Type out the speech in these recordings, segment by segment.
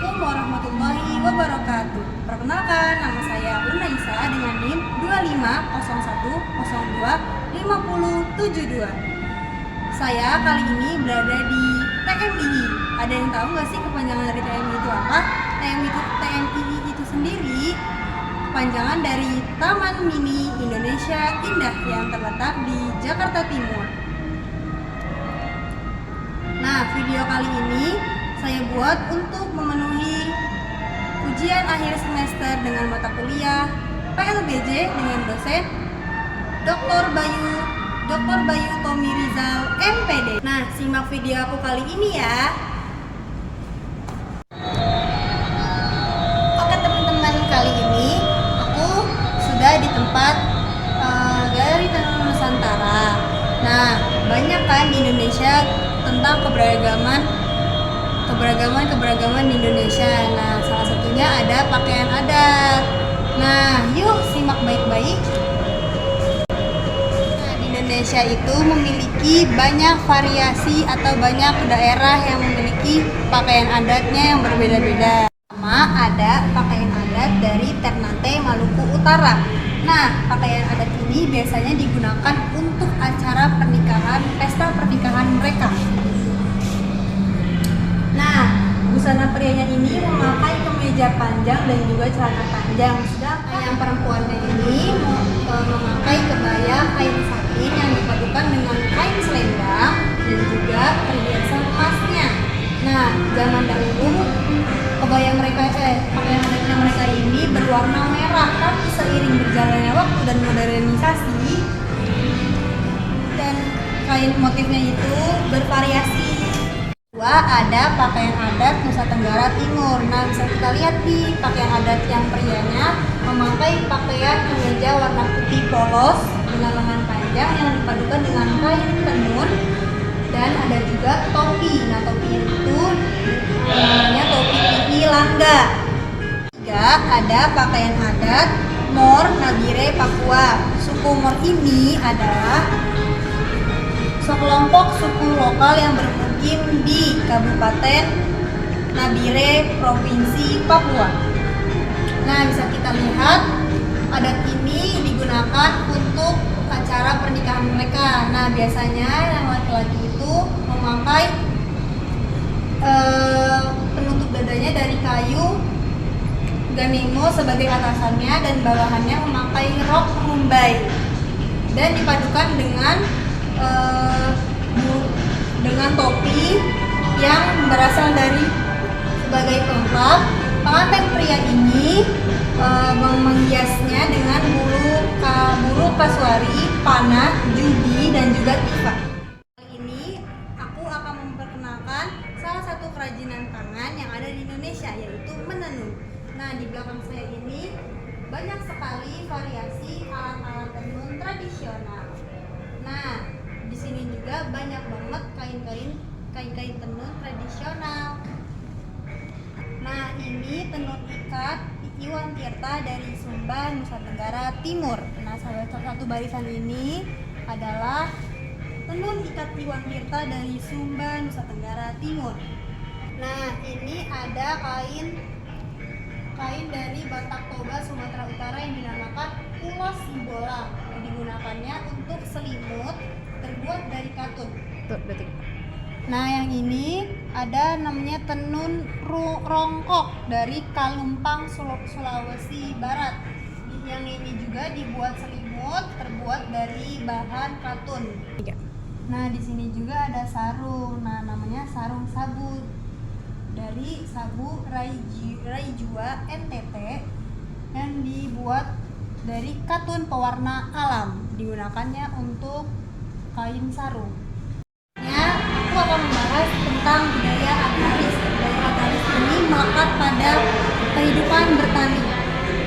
Assalamualaikum warahmatullahi wabarakatuh. Perkenalkan, nama saya Unaisa dengan NIM 2501025072. Saya kali ini berada di TMII. Ada yang tahu nggak sih kepanjangan dari TMII itu apa? TMII itu sendiri kepanjangan dari Taman Mini Indonesia Indah yang terletak di Jakarta Timur. Nah, video kali ini saya buat untuk memenuhi ujian akhir semester dengan mata kuliah PLBJ dengan dosen Dr. Bayu Tommy Rizal MPD. Nah, simak video aku kali ini ya. Oke teman-teman, kali ini aku sudah di tempat Galeri Tenun Nusantara. Nah, banyak kan di Indonesia tentang keberagaman di Indonesia. Nah, salah satunya ada pakaian adat. Nah, yuk simak baik-baik. Nah, di Indonesia itu memiliki banyak variasi atau banyak daerah yang memiliki pakaian adatnya yang berbeda-beda. Pertama, ada pakaian adat dari Ternate, Maluku Utara. Nah, pakaian adat ini biasanya digunakan untuk acara pernikahan, pesta pernikahan mereka. Nah, busana prianya ini memakai kemeja panjang dan juga celana panjang. Sedangkan yang perempuannya ini memakai kebaya kain satin yang dipadukan dengan kain selendang dan juga perhiasan emasnya. Nah, zaman dahulu pakaian adatnya mereka ini berwarna merah, tapi seiring berjalannya waktu dan modernisasi dan kain motifnya itu bervariasi. Ada pakaian adat Nusa Tenggara Timur. Nah, bisa kita lihat di pakaian adat yang prianya memakai pakaian kemeja warna putih polos dengan lengan panjang yang dipadukan dengan kain tenun, dan ada juga topi. Nah, topi itu namanya topi pipi langga. Tiga, ada pakaian adat Mor Nabire Papua. Suku Mor ini adalah sekelompok suku lokal yang bermukim di Kabupaten Nabire, Provinsi Papua. Nah, bisa kita lihat adat ini digunakan untuk acara pernikahan mereka. Nah, biasanya yang laki-laki itu memakai penutup dadanya dari kayu ganemo sebagai atasannya dan bawahannya memakai rok rumbai dan dipadukan dengan topi yang berasal dari sebagai pelengkap. Pengantin pria ini menghiasnya dengan bulu kasuari, panah, judi, dan juga tifa. Kali ini aku akan memperkenalkan salah satu kerajinan tangan yang ada di Indonesia, yaitu menenun. Nah, di belakang saya ini banyak sekali variasi alat-alat tenun tradisional. Nah, di sini juga banyak banget kain-kain tenun tradisional. Nah, ini tenun ikat Iwan Tirta dari Sumba, Nusa Tenggara Timur. Nah, satu barisan ini adalah tenun ikat Iwan Tirta dari Sumba, Nusa Tenggara Timur. Nah, ini ada kain dari Batak Toba, Sumatera Utara yang dinamakan ulos simbolang. Digunakannya untuk selimut terbuat dari katun. Nah, yang ini ada namanya tenun rongkok dari Kalumpang, Sulawesi Barat. Yang ini juga dibuat selimut terbuat dari bahan katun. Nah, di sini juga ada sarung. Nah, namanya sarung sabu dari Sabu Raijua NTT yang dibuat dari katun pewarna alam. Digunakannya untuk kain sarung. Aku akan membahas tentang budaya agraris. Budaya agraris ini melekat pada kehidupan bertani.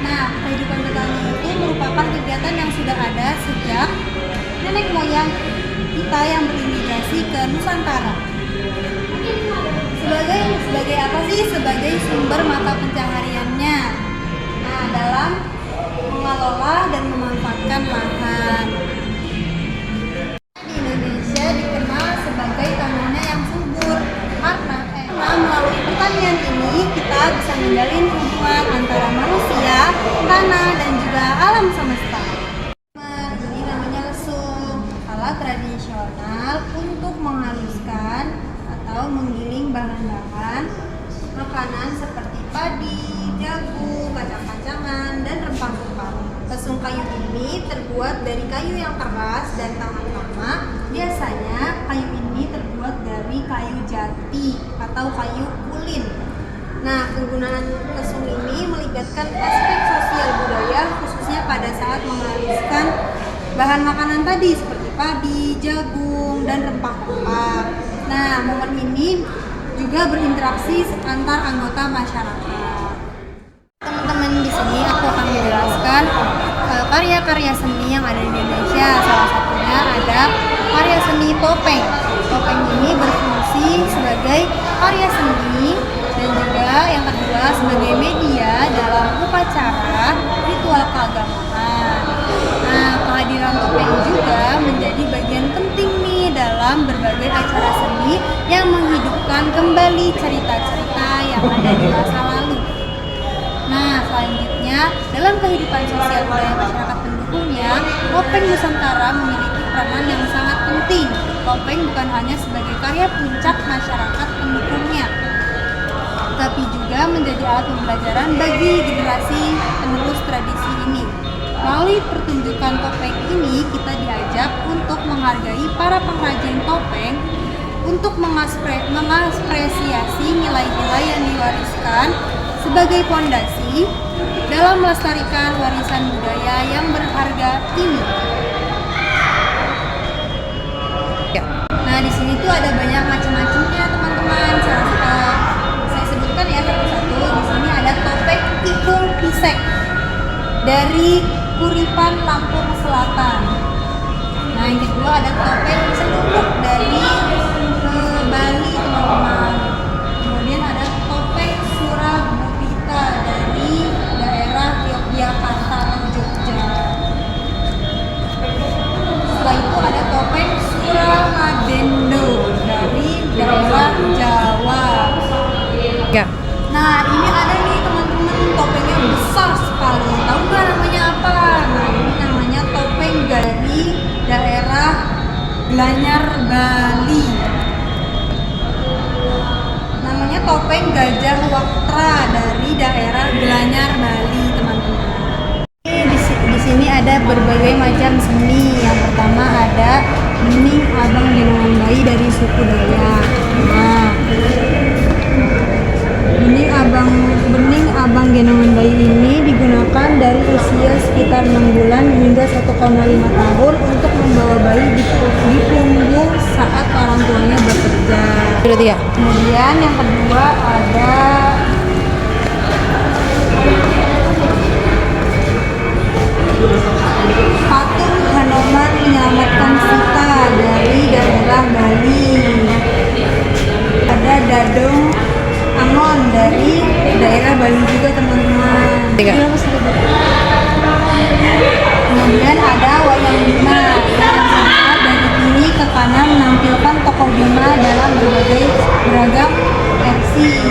Nah, kehidupan bertani itu merupakan kegiatan yang sudah ada sejak nenek moyang kita yang berimigrasi ke Nusantara. Sebagai apa sih? Sebagai sumber mata pencahariannya. Nah, dalam mengelola dan memanfaatkan lahan. Di Indonesia dikenal sebagai tanahnya yang subur karena melalui pertanian ini ini kita bisa menjalin hubungan antara manusia, tanah, dan juga alam semesta. Ini namanya lesung, alat tradisional untuk menghaluskan atau menggiling bahan-bahan makanan seperti padi, jagung, kacang-kacangan, dan rempah-rempah. Lesung kayu ini terbuat dari kayu yang keras dan tahan lama. Biasanya kayu ini terbuat dari kayu jati atau kayu ulin. Nah, penggunaan lesung ini melibatkan aspek sosial budaya khususnya pada saat menghaluskan bahan makanan tadi seperti padi, jagung, dan rempah-rempah. Nah, momen ini juga berinteraksi antar anggota masyarakat. Teman-teman, di sini aku akan menjelaskan karya-karya seni yang ada di Indonesia. Salah satunya ada karya seni topeng. Topeng ini berfungsi sebagai karya seni dan juga yang kedua sebagai media dalam upacara ritual keagamaan. Nah, kehadiran topeng juga menjadi bagian penting nih dalam berbagai acara seni yang menghidupkan kembali cerita-cerita yang ada di masa lalu. Nah, selanjutnya dalam kehidupan sosial budaya masyarakat pendukungnya, topeng Nusantara memiliki peranan yang sangat penting. Topeng bukan hanya sebagai karya puncak masyarakat pendukungnya, tapi juga menjadi alat pembelajaran bagi generasi penerus tradisi ini. Melalui pertunjukan topeng ini, kita diajak untuk menghargai para pengrajin topeng, untuk mengapresiasi nilai-nilai yang diwariskan sebagai fondasi dalam melestarikan warisan budaya yang berharga ini. Nah, di sini tuh ada banyak macam-macamnya, teman-teman. Saya sebutkan ya satu-satu. Di sini ada topeng tikung pisek dari Kuripan, Lampung Selatan. Nah, yang kedua ada topeng celupuk dari Bali, teman-teman. Kemudian ada topeng Surabupita dari daerah Yogyakarta atau Jogja. Setelah itu ada topeng Suramadendo dari daerah Jawa. Ya. Nah, ini ada nih teman-teman, topengnya besar sekali. Tahu nggak namanya apa? Nah, ini namanya topeng dari daerah Gianyar, Bali. Namanya topeng Gajah Waktra dari daerah Gianyar, Bali, teman-teman. Di sini ada berbagai macam seni. Yang pertama ada bening abang genongan bayi dari suku Dayak. Nah, bening abang genongan bayi ini digunakan dari usia sekitar 6 bulan hingga 1,5 tahun untuk membawa bayi di punggung saat orang tuanya bekerja. Kemudian yang kedua ada patung Hanuman menyelamatkan Sita dari daerah Bali. Ada dadong Angon dari daerah Bali juga, teman-teman. Kemudian ada wayang Bima. Dari kiri ke kanan menampilkan tokoh Bima dalam beragam versi.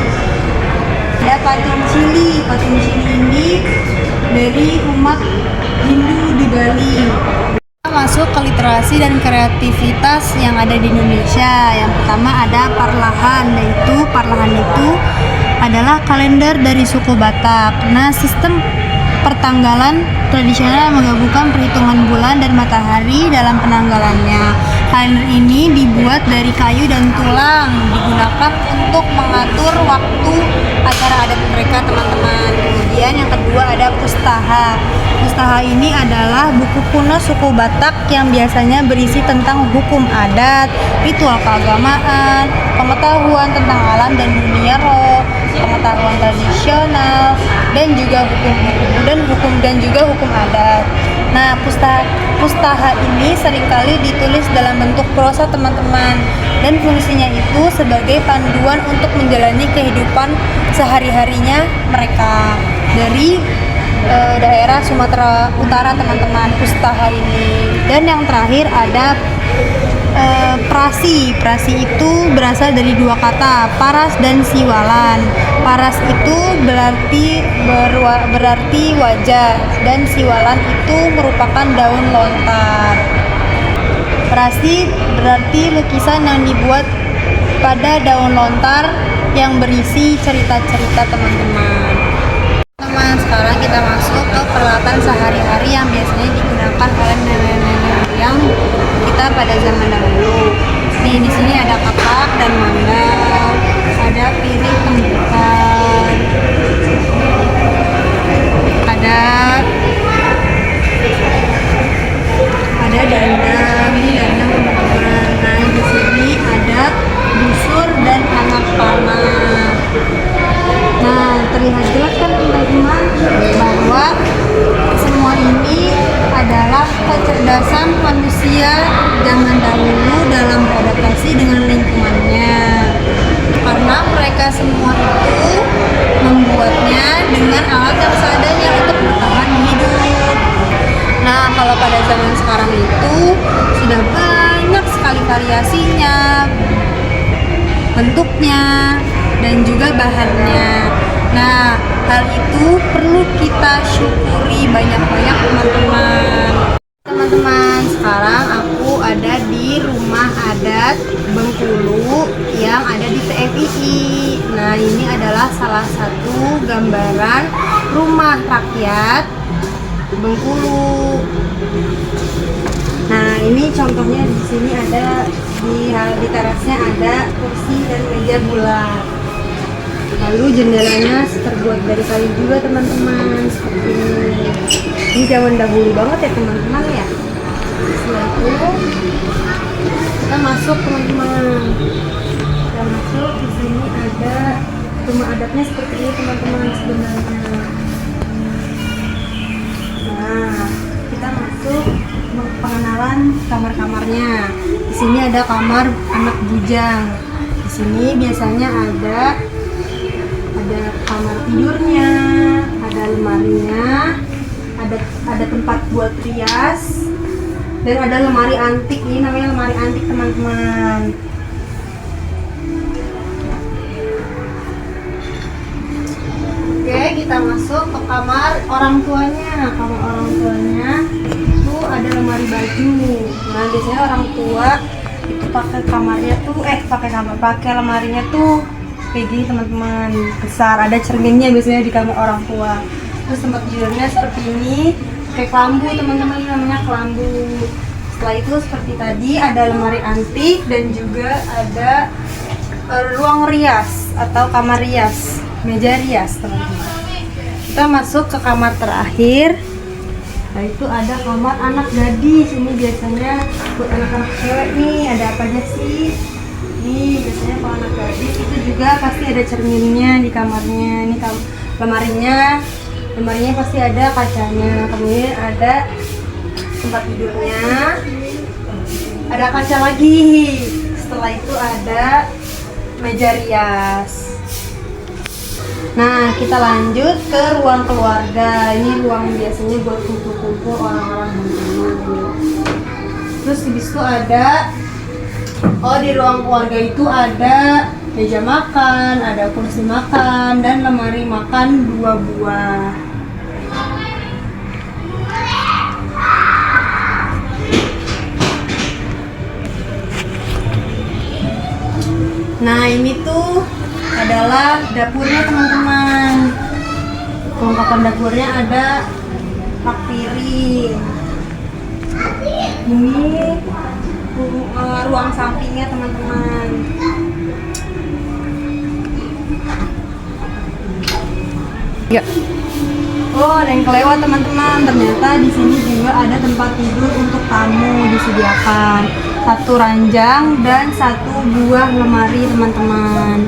Ada patung Cili. Patung Cili ini dari umat Hindu di Bali. Masuk ke literasi dan kreativitas yang ada di Indonesia. Yang pertama ada Parlahan, yaitu Parlahan itu adalah kalender dari suku Batak. Nah, sistem pertanggalan tradisional menggabungkan perhitungan bulan dan matahari dalam penanggalannya. Kalender ini dibuat dari kayu dan tulang, digunakan untuk mengatur waktu acara adat mereka, teman-teman. Kemudian yang kedua ada Pustaha. Pustaha ini adalah buku kuno suku Batak yang biasanya berisi tentang hukum adat, ritual keagamaan, pengetahuan tentang alam dan dunia roh, pengetahuan tradisional, dan juga hukum adat. Nah, pustaha ini seringkali ditulis dalam bentuk prosa, teman-teman, dan fungsinya itu sebagai panduan untuk menjalani kehidupan sehari-harinya mereka dari daerah Sumatera Utara, teman-teman, pustaha ini. Dan yang terakhir ada Prasi. Prasi itu berasal dari dua kata, paras dan siwalan. Paras itu berarti wajah, dan siwalan itu merupakan daun lontar. Prasi berarti lukisan yang dibuat pada daun lontar yang berisi cerita-cerita teman-teman. Teman, sekarang kita masuk ke peralatan sehari-hari yang biasanya digunakan oleh nenek-nenek yang kita pada zaman dahulu. Nih, di sini ada kapak dan mandau, ada piring tembukan, ada dandang, ini dandang teman-teman. Nah, di sini ada busur dan anak panah. Nah, terlihat jelas kan teman-teman bahwa semua ini adalah kecerdasan manusia zaman dahulu dalam beradaptasi dengan lingkungannya. Karena mereka semua itu membuatnya dengan alat yang seadanya untuk bertahan hidup. Nah, kalau pada zaman sekarang itu sudah banyak sekali variasinya, bentuknya, dan juga bahannya. Nah, hal itu perlu kita syukuri banyak-banyak teman-teman. Teman-teman, sekarang aku ada di rumah adat Bengkulu yang ada di TFII. Nah, ini adalah salah satu gambaran rumah rakyat Bengkulu. Nah, ini contohnya di sini ada di terasnya ada kursi dan meja bulat. Lalu jendelanya terbuat dari kayu juga teman-teman, seperti ini. Ini zaman dahulu banget ya teman-teman ya. Setelah itu kita masuk teman-teman. Kita masuk, di sini ada rumah adatnya seperti ini teman-teman sebenarnya. Nah, kita masuk pengenalan kamar-kamarnya. Di sini ada kamar anak bujang. Di sini biasanya ada kamar tidurnya, ada lemarinya, ada tempat buat rias, dan ada lemari antik. Ini namanya lemari antik teman-teman. Oke, kita masuk ke kamar orang tuanya. Kamar orang tuanya itu ada lemari baju. Nah, biasanya orang tua itu pakai kamarnya tuh pakai lemarinya tuh kayak gini teman-teman, besar, ada cerminnya biasanya di kamar orang tua. Terus tempat tidurnya seperti ini, kayak kelambu teman-teman, ini namanya kelambu. Setelah itu seperti tadi ada lemari antik dan juga ada ruang rias atau kamar rias, meja rias teman-teman. Kita masuk ke kamar terakhir. Nah, itu ada kamar anak gadis. Ini biasanya buat anak-anak cewek nih. Ada apa aja sih? Nih, biasanya kalau anak gadis itu juga pasti ada cerminnya di kamarnya. Ini lemarinya pasti ada kacanya. Kemudian ada tempat tidurnya, ada kaca lagi. Setelah itu ada meja rias. Nah, kita lanjut ke ruang keluarga. Ini ruang biasanya buat kumpul-kumpul orang-orang dulu. Terus habis itu di ruang keluarga itu ada meja makan, ada kursi makan, dan lemari makan 2 buah. Nah, ini tuh adalah dapurnya teman-teman. Kelengkapan dapurnya ada rak piring. Ini ruang sampingnya teman-teman. Ya. Oh, ada yang kelewat teman-teman. Ternyata di sini juga ada tempat tidur untuk tamu disediakan. 1 ranjang dan 1 buah lemari teman-teman.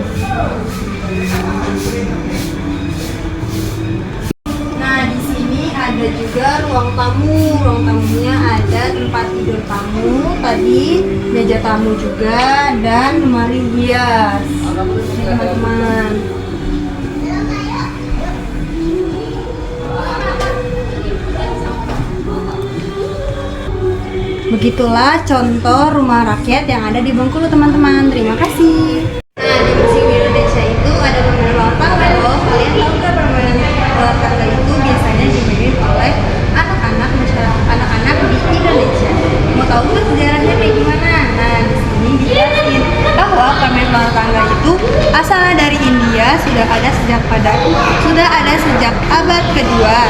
Nah, di sini ada juga ruang tamu. Ruang tamunya ada tempat tidur tamu, tadi meja tamu juga, dan lemari hias. Teman-teman. Begitulah contoh rumah rakyat yang ada di Bengkulu, teman-teman. Terima kasih. Nah, di Museum Indonesia itu ada permainan bawah tangga loh. Kalian tahu nggak permainan bawah tangga itu biasanya dimainin oleh anak-anak di Indonesia. Mau tahu nggak sejarahnya kayak gimana? Nah, di sini dijelasin bahwa permainan bawah tangga itu asalnya dari India, sudah ada sejak abad kedua.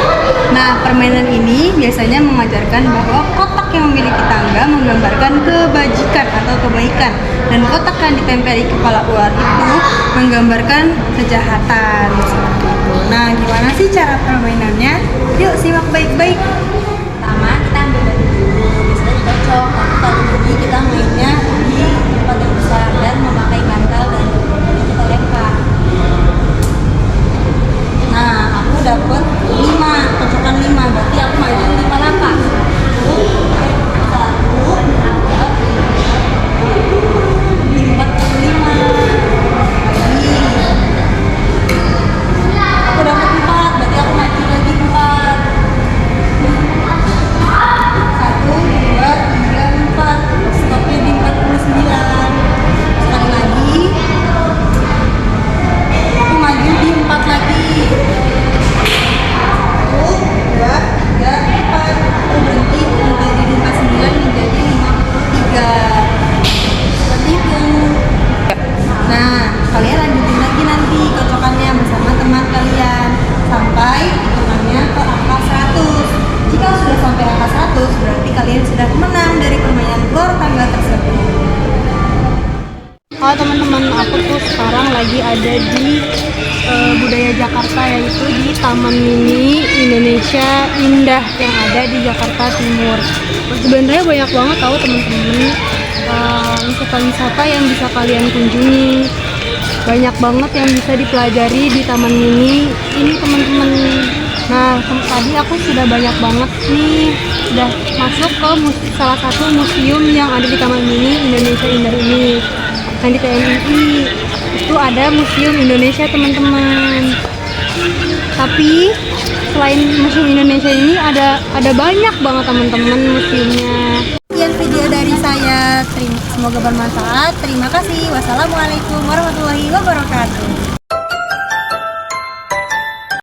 Nah, permainan ini biasanya mengajarkan bahwa kotak yang memiliki tangga menggambarkan kebajikan atau kebaikan, dan kotak yang ditempeli kepala ular itu menggambarkan kejahatan. Seperti itu. Nah, gimana sih cara permainannya? Yuk simak baik-baik. Pertama, kita ambil batu dulu, biasanya dikocok. Tapi kalau ini kita mainnya di tempat yang besar dan memakai bantal dan kita lempar. Nah, aku dapat 5, kocokan 5, berarti aku mainin 5 lapak. 100, berarti kalian sudah menang dari permainan bor tangga tersebut. Halo teman-teman, aku tuh sekarang lagi ada di Budaya Jakarta, yaitu di Taman Mini Indonesia Indah yang ada di Jakarta Timur. Sebenarnya banyak banget tahu teman-teman wisata-wisata yang bisa kalian kunjungi. Banyak banget yang bisa dipelajari di Taman Mini ini teman-teman. Nah, tadi aku sudah banyak banget nih, udah masuk ke salah satu museum yang ada di Taman Mini Indonesia Indah ini, yang di TMI. Itu ada Museum Indonesia teman-teman. Tapi selain Museum Indonesia ini ada banyak banget teman-teman museumnya. Sekian video dari saya, semoga bermanfaat. Terima kasih. Wassalamualaikum warahmatullahi wabarakatuh.